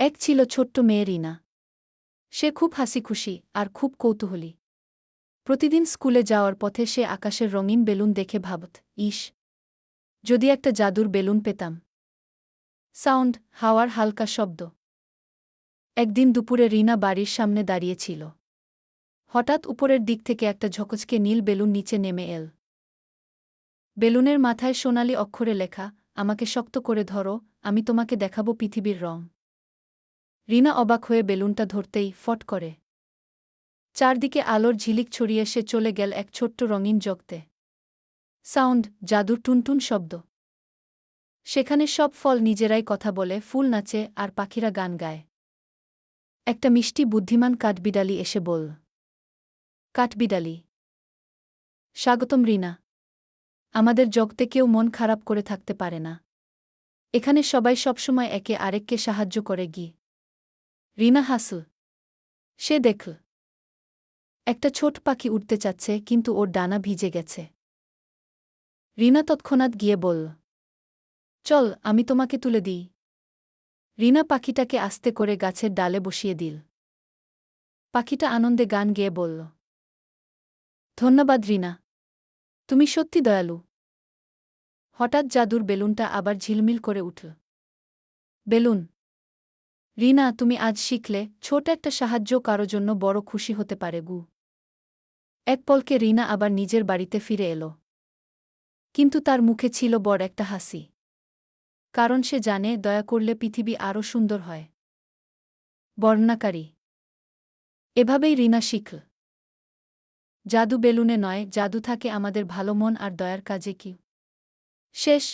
এক ছিল ছোট্ট মেয়ে রিনা। সে খুব হাসিখুশি আর খুব কৌতূহলী। প্রতিদিন স্কুলে যাওয়ার পথে সে আকাশের রঙিন বেলুন দেখে ভাবত, ইস, যদি একটা জাদুর বেলুন পেতাম। সাউন্ড, হাওয়ার হালকা শব্দ। একদিন দুপুরে রিনা বাড়ির সামনে দাঁড়িয়েছিল। হঠাৎ উপরের দিক থেকে একটা ঝকঝকে নীল বেলুন নিচে নেমে এল। বেলুনের মাথায় সোনালি অক্ষরে লেখা, আমাকে শক্ত করে ধরো, আমি তোমাকে দেখাবো পৃথিবীর রং। রিনা অবাক হয়ে বেলুনটা ধরতেই ফট করে চারদিকে আলোর ঝিলিক ছড়িয়ে সে চলে গেল এক ছোট্ট রঙিন জগতে। সাউন্ড, জাদুর টুনটুন শব্দ। সেখানে সব ফল নিজেরাই কথা বলে, ফুল নাচে আর পাখিরা গান গায়। একটা মিষ্টি বুদ্ধিমান কাঠবিড়ালি এসে বলল, কাঠবিড়ালি, স্বাগতম রিনা। আমাদের জগতে কেউ মন খারাপ করে থাকতে পারে না। এখানে সবাই সবসময় একে আরেককে সাহায্য করে গি। রিনা হাসল। সে দেখল একটা ছোট পাখি উড়তে চাচ্ছে, কিন্তু ওর ডানা ভিজে গেছে। রিনা তৎক্ষণাৎ গিয়ে বলল, চল, আমি তোমাকে তুলে দিই। রিনা পাখিটাকে আস্তে করে গাছের ডালে বসিয়ে দিল। পাখিটা আনন্দে গান গেয়ে বলল, ধন্যবাদ রিনা, তুমি সত্যি দয়ালু। হঠাৎ জাদুর বেলুনটা আবার ঝিলমিল করে উঠল। বেলুন। রিনা, তুমি আজ শিখলে ছোট একটা সাহায্য কারো জন্য বড় খুশি হতে পারে গু। এক পলকে রিনা আবার নিজের বাড়িতে ফিরে এল। কিন্তু তার মুখে ছিল বড় একটা হাসি। কারণ সে জানে, দয়া করলে পৃথিবী আরও সুন্দর হয়। বর্ণনাকারী। এভাবেই রিনা শিখল, জাদু বেলুনে নয়, জাদু থাকে আমাদের ভালো মন আর দয়ার কাজে। কি শেষ।